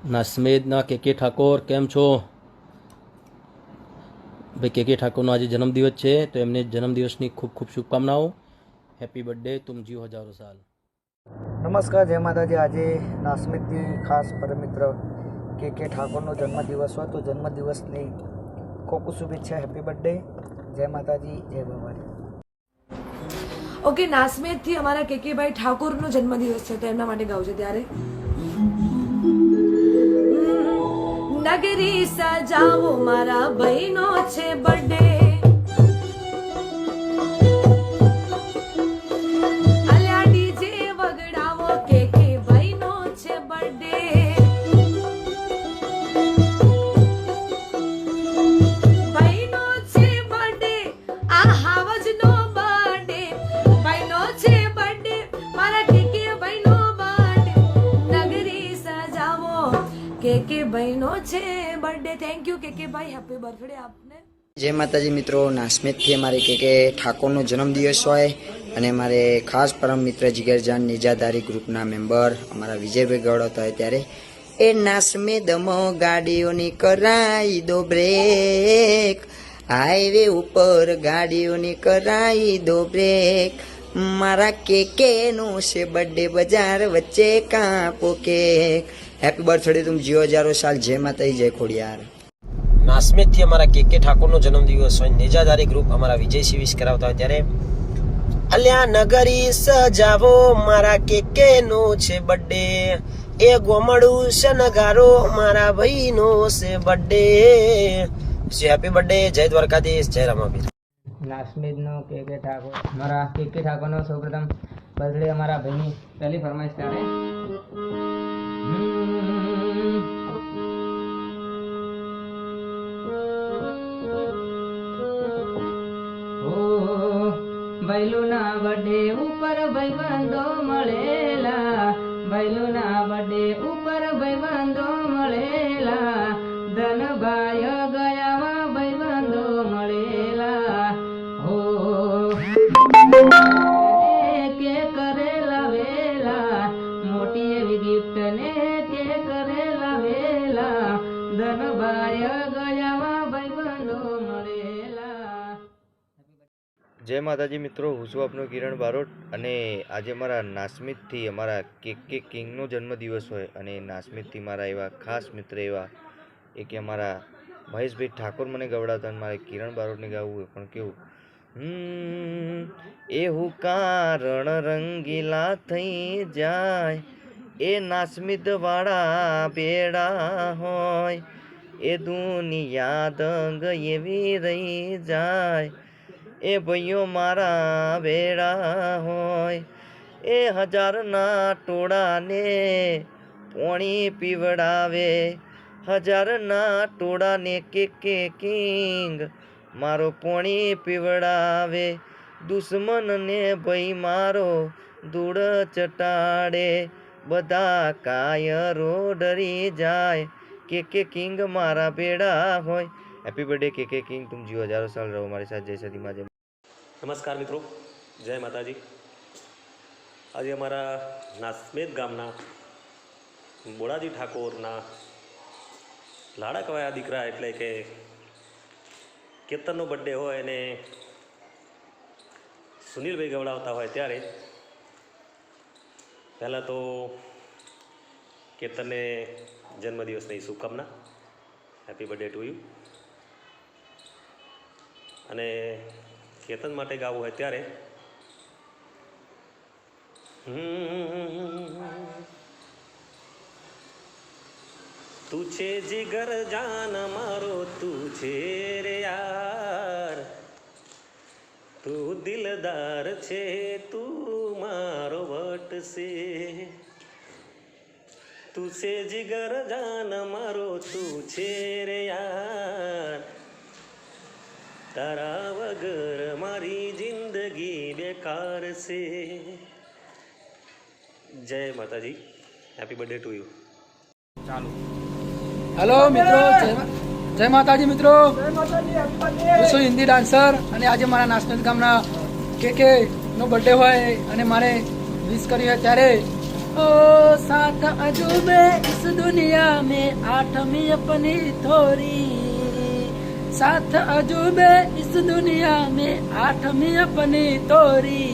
નાસ્મેદના કે ઠાકોર કેમ છો ભાઈ? કે ઠાકોરનો આજે જન્મદિવસ છે, તો એમને જન્મદિવસની ખૂબ ખૂબ શુભકામનાઓ. હેપી બર્થડે, તુમ જીવો હજારો સાલ. નમસ્કાર, જય માતાજી. આજે નાસ્મેદથી ખાસ પરમ મિત્ર કે ઠાકોરનો જન્મદિવસ હોય તો જન્મદિવસની ખૂબ ખૂબ શુભેચ્છા. Happy birthday. જય માતાજી, જય ભવાની. ઓકે, નાસ્મેદથી અમારા કેકેભાઈ ઠાકોરનો જન્મદિવસ છે, તો એમના માટે ગાઉં છે. ત્યારે નગરી સજાવો, મારા ભાઈનો છે બર્થડે. અલ્યા ડીજે વગડાવો, કે ભાઈનો છે બર્થડે. ભાઈનો છે બર્થડે, આ હાવજનો બર્થડે. ભાઈનો છે બર્થડે, મારા કેકે ભાઈનો બર્થડે. નગરી સજાવો, કે ભાઈનો છે બર્થડે. થેન્ક યુ કે ભાઈ, હેપી બર્થડે આપને. જય માતાજી મિત્રો. નાસ્મેદથી અમારે કે ઠાકોરનો જન્મદિવસ હોય અને મારે ખાસ પરમ મિત્ર જીગરજાન નિજાધારી ગ્રુપના મેમ્બર અમારા વિજયભાઈ ગૌડ હતા ત્યારે એ નાસ્મેદમાં ગાડીઓની કરાઈ દો બ્રેક, હાઈવે ઉપર ગાડીઓની કરાઈ દો બ્રેક. મારા કેનું છે બર્થડે, બજાર વચ્ચે કાપો કેક. હેપી બર્થડે, તુમ જીવો હજારો સાલ. જય માતાજી, જય ખોડિયાર. નાસ્મેદથી અમારા કે ઠાકોરનો જન્મદિવસ હોય, નેજાધારી ગ્રુપ અમારા વિજયસિંહ વિશ કરાવતા હોય ત્યારે અલ્યા નગરી સજાવો, મારા કે નો છે બર્થડે. એ ગોમડું શનગારો, મારા ભાઈનો છે બર્થડે. Happy birthday. જય દ્વારકાધીશ, જય રામાપીર. નાસ્મેદનો કે ઠાકોર, અમારા કે ઠાકોરનો સૌપ્રથમ બર્થડે અમારા ભાઈની પહેલી ફરમાઈશ ત્યારે ભૈલુના બર્થડે ઉપર ભાઈબંધો મળેલા, ભૈલુના બર્થડે ઉપર ભાઈબંધો મળેલા. ધનભાઈ ગયામાં ભાઈબંધો મળેલા. હો કે કરેલા વેલા, મોટી એવી ગિફ્ટ ને કે કરેલા વેલા. ધનભાઈ ગયામાં ભાઈબંધો મળેલા. જય માતાજી મિત્રો, હું છું આપનો કિરણ બારોટ અને આજે મારા નાસ્મેદથી અમારા કે કિંગનો જન્મદિવસ હોય અને નાસ્મેદથી મારા એવા ખાસ મિત્ર એવા એક અમારા મહેશભાઈ ઠાકોર મને ગવડાવતા અને મારે કિરણ બારોટને ગાવું હોય પણ કેવું એવું કારણ રંગીલા થઈ જાય, એ નાસ્મેદવાળા બેડા હોય, એ દુનિયા દંગ એવી રહી જાય, એ ભાઈઓ મારા વેળા હોય, એ હજારના ટોળાને પોણી પીવડાવે, હજારના ટોળાને કે કિંગ મારો પોણી પીવડાવે, દુશ્મનને ભાઈ મારો ધૂળ ચટાડે, બધા કાયરો ડરી જાય, કે કિંગ મારા બેડા હોય. હેપી બર્થડે કે કિંગ, તુમ જીવો હજારો સાલ રહો મારી સાથે. જય સદી માં. નમસ્કાર મિત્રો, જય માતાજી. આજે અમારા નાસ્મેદ ગામના બોડાજી ઠાકોરના લાડા કવાયા દીકરા એટલે કે કેતનનો બર્થડે હોય અને સુનિલભાઈ ગવડાવતા હોય ત્યારે પહેલાં તો કેતનને જન્મદિવસની શુભકામના. Happy birthday to you. અને કેતન માટે ગાવું હોય ત્યારે તું છે જીગર જાન મારો, તું છે રે યાર, તું દિલદાર છે, તું મારો વટ છે, તું છે જીગર જાન મારો, તું છે રે યાર, તારા વગર મારી જિંદગી બેકાર છે. જય માતાજી. Happy birthday to you. ચાલો. હેલો મિત્રો, જય માતાજી મિત્રો. હું છું હિન્દી ડાન્સર અને આજે મારા નાસ્મેદ ગામના કે નો બર્થડે હોય અને મારે વિશ કરી હોય ત્યારે ओ सात अजूबे इस दुनिया में आठवीं अपनी थोरी, सात अजूबे इस दुनिया में आठवीं अपनी तोरी,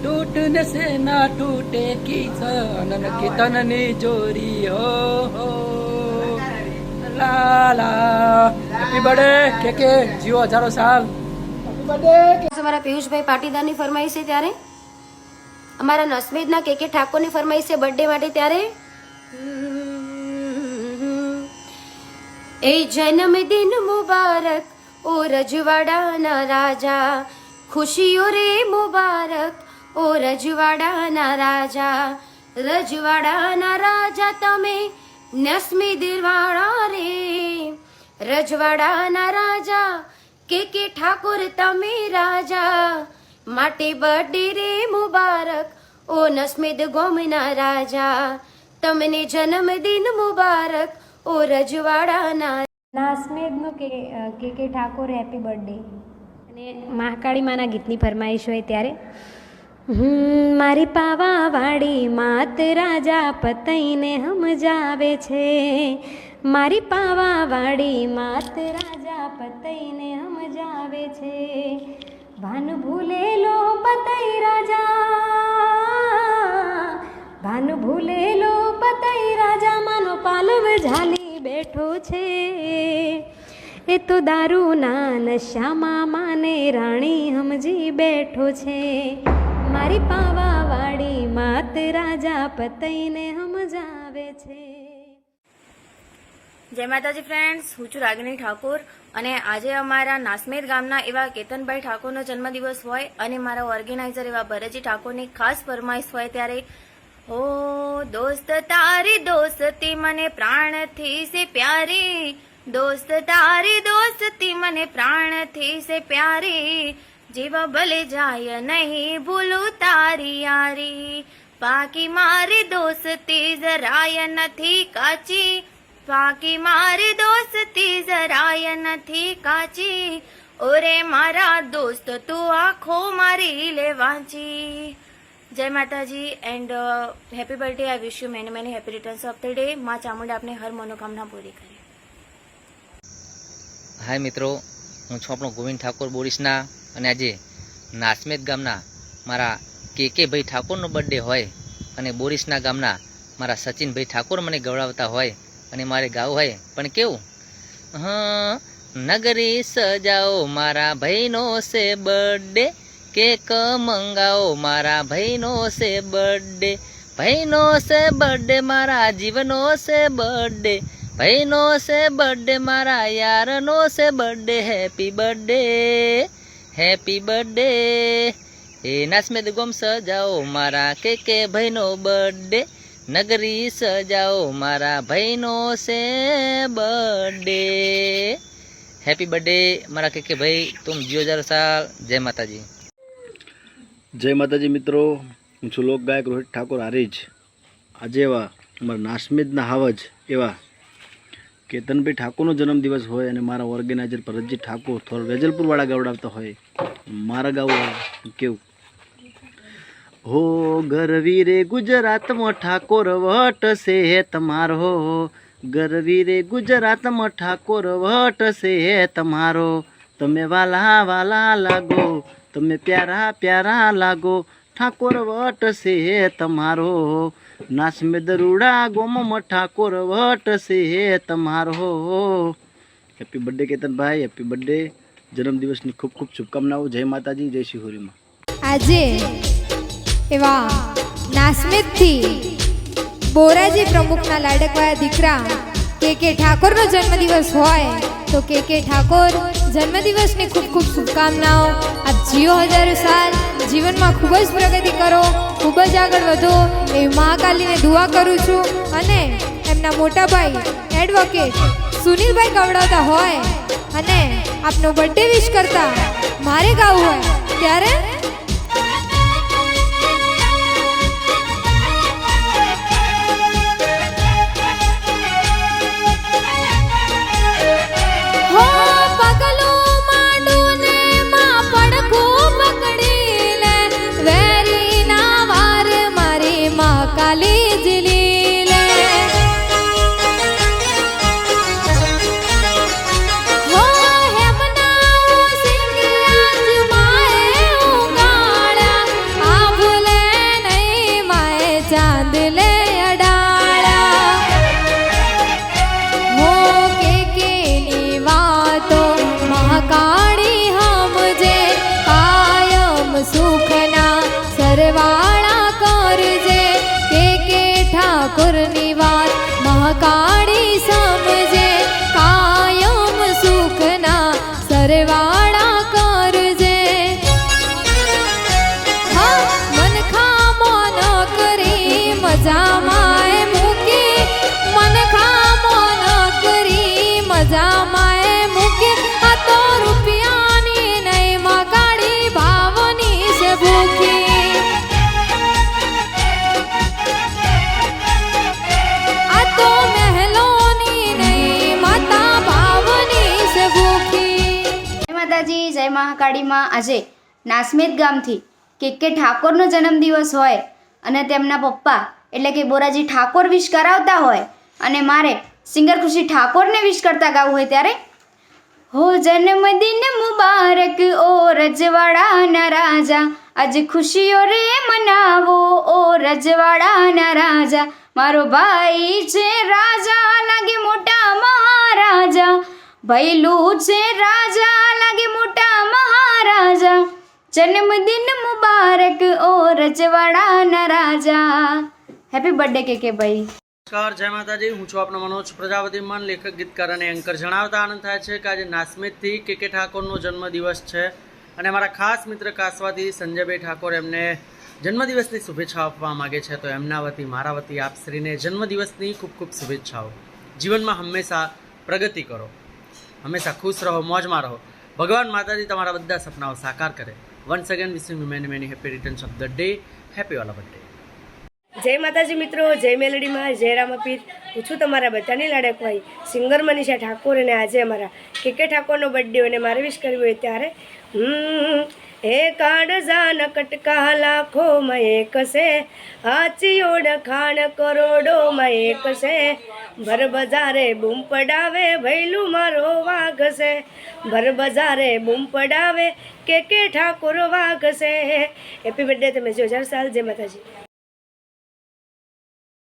टूटने से ना टूटे कीर्तन नी जोरी हो ला ला। हैप्पी बर्थडे के जीવો હજારો સાલ। Happy birthday. અમારા પિયુષભાઈ પાટીદારની ફરમાઈશ છે ત્યારે, અમારા નસ્મિતના કે ઠાકોરની ફરમાઈશ છે બર્થડે માટે ત્યારે, એ જન્મદિન મુબારક ઓ રજવાડાના રાજા, ખુશીઓ રે મુબારક ઓ રજવાડાના રાજા, રજવાડાના રાજા તમે નસ્મી દિલવાળા રે, રજવાડાના રાજા કે ઠાકોર તમે રાજા, માટે બર્થડે રે મુબારક ઓ નસ્મિદ ગોમના રાજા, તમને જન્મદિન મુબારક ઓ રજવાડાના। નાસ્મેદનો કે ઠાકોર હેપી બર્થડે અને મહાકાળી માના ગીતની ફરમાઈશ હોય ત્યારે, મારી પાવાવાળી માત રાજા પતઈને સમજાવે છે, મારી પાવાવાળી માત રાજા પતઈને સમજાવે છે, ભાન ભૂલેલો પતઈ રાજા, ભાન ભૂલેલો પતઈ રાજા માનો પાલવ ઝાલી બેઠો છે, એ તો દારૂના નશામાં માને રાણી સમજી બેઠો છે, મારી પાવાવાળી માત રાજા પતઈને સમજાવે છે। જય માતાજી ફ્રેન્ડ્સ, હું છું રાગિણી ઠાકોર અને આજે અમારા નાસ્મેદ ગામના એવા કેતનભાઈ ઠાકોરનો જન્મદિવસ હોય અને મારા ઓર્ગેનાઇઝર એવા ભરતજી ઠાકોરની ખાસ ફરમાઈશ હોય ત્યારે, ઓ દોસ્ત તારી દોસ્તી મને પ્રાણથી સે પ્યારી, દોસ્ત તારી દોસ્તી મને પ્રાણથી સે પ્યારી, જીવા ભલે જાય નહીં ભૂલું તારી યારી, બાકી મારી દોસ્તી જરાય નથી કાચી, બાકી મારી દોસ્તી જરાય નથી કાચી, ઓરે મારા દોસ્ત તું આખો મારી લે વાંચી। જય માતાજી and happy birthday, I wish you many many happy returns of the day. માં ચામુંડા આપને હર મનોકામના પૂરી કરે। હાય મિત્રો, હું છું આપણો ગોવિંદ ઠાકોર બોરીસના અને આજે નાસ્મેદ ગામના મારા કે ભાઈ ઠાકોરનો બર્થડે હોય અને બોરીસના ગામના મારા સચિનભાઈ ઠાકોર મને ગવડાવતા હોય અને મારે ગાવું હોય પણ કેવું, નગરી સજાઓ મારા ભાઈનો છે બર્થડે, કેક મંગાવો મારા ભાઈનો છે બર્થડે, ભાઈનો છે બર્થડે મારા જીવનો છે બર્થડે, ભાઈનો છે બર્થડે મારા યારનો છે birthday, happy birthday happy birthday, એ નાસ્મેદ ગોમ સજાઓ મારા કે ભાઈનો બર્થડે, નગરી સજાઓ મારા ભાઈનો છે બર્થડે, હેપી બર્થડે મારા કે ભાઈ, તુમ જીઓ હજાર સાલ। જય માતાજી। જય માતાજી મિત્રો, હું છું લોક ગાયક રોહિત ઠાકોર આરીજ। આજે એવા અમારા નાસ્મેદના હાવજ એવા કેતનભાઈ ઠાકોરનો જન્મદિવસ હોય અને મારા ઓર્ગેનાઇઝર ભરતજી ઠાકોર થોડા વેજલપુરવાળા ગવડાવતા હોય, મારા ગાવું કેવું, હો ગરવી રે ગુજરાતમાં ઠાકોર વટ છે તમારો, ગરવી રે ગુજરાતમાં ઠાકોર વટ છે તમારો, તમે વાલા વાલા લાગો, તમે પ્યારા પ્યારા લાગો, ઠાકોર વટ છે તમારો, નાસ્મેદ રૂડા ગોમમાં ઠાકોર વટ છે તમારો। હેપી બર્થડે કેતનભાઈ, હેપી બર્થડે, જન્મદિવસની ખૂબ ખૂબ શુભકામનાઓ। જય માતાજી, જય શિહોરીમાં। આજે એવા નાસ્મેદથી બોરાજી પ્રમુખના લાડકવાયા દીકરા કે ઠાકોરનો જન્મદિવસ હોય તો કે ઠાકોર જન્મદિવસની ખૂબ ખૂબ શુભકામનાઓ। આપ જીઓ હજારો સાલ, જીવનમાં ખૂબ જ પ્રગતિ કરો, ખૂબ જ આગળ વધો એવી મહાકાલીને દુઆ કરું છું। અને એમના મોટા ભાઈ એડવોકેટ સુનિલભાઈ ગવડાવતા હોય અને આપનો બર્થડે વિશ કરતા મારે ગાવું હોય ત્યારે, કાલી મહાકાળી સમજે કાયમ સુખના સરવાળા કરજે હા મન ખામો ન કરી મજામાં મૂકી મન ખામો ન કરી મજામાં મૂકી આ તો રૂપિયાની નહીં મહાકાળી ભાવની છે ભૂખી આ તો મહેલોની નહીં માતા ભાવની છે ભૂખી. જય માતાજી, જય મહાકાળીમાં. આજે નાસમેદ ગામથી કે ઠાકોરનો જન્મદિવસ હોય અને તેમના પપ્પા એટલે કે બોરાજી ઠાકોર વિશ કરાવતા હોય અને મારે સિંગર ખુશી ઠાકોરને વિશ કરતા ગાવું હોય ત્યારે હો જન્મદિન મુબારક ઓ રજવાડાના રાજા, આજ ખુશીઓ રે મનાવો ઓ રજવાડાના રાજા, મારો ભાઈ છે રાજા લાગે મોટા મહારાજા, ભૈલું છે રાજા લાગે મોટા મહારાજા, જન્મદિન મુબારક ઓ રજવાડાના રાજા. હેપી બર્થડે કે ભાઈ. નમસ્કાર, જય માતાજી. હું છું આપનો મનોજ પ્રજાપતિ, મન લેખક, ગીતકાર અને એન્કર. જણાવતા આનંદ થાય છે કે આજે નાસમેદથી કે ઠાકોરનો જન્મદિવસ છે અને મારા ખાસ મિત્ર કાસવાથી સંજયભાઈ ઠાકોર એમને જન્મદિવસની શુભેચ્છાઓ આપવા માગે છે. તો એમના વતી મારા વતી આપ શ્રીને જન્મદિવસની ખૂબ ખૂબ શુભેચ્છાઓ. જીવનમાં હંમેશા પ્રગતિ કરો, હંમેશા ખુશ રહો, મોજમાં રહો. ભગવાન માતાજી તમારા બધા સપનાઓ સાકાર કરે. Once again wishing you many many happy returns of the day. Happy વાલા બર્થડે. જય માતાજી મિત્રો, જય મેલડીમાં, જય રામાપીર. હું છું તમારા બધાની લાડકવાઈ સિંગર મનીષા ઠાકોર અને આજે અમારા કે ઠાકોરનો બર્થડે અને મારે વિશ કરવી હોય ત્યારે હે કાળજા કટકા લાખોમાં એક છે, હાચી ઓળખાણ કરોડોમાં એક છે, ભર બજારે બૂમ પડાવે ભૈલું મારો વાઘ છે, ભર બજારે બૂમ પડાવે કે ઠાકોર વાઘ છે. હેપી બર્થડે, તમે જો 1000 સાલ. જય માતાજી.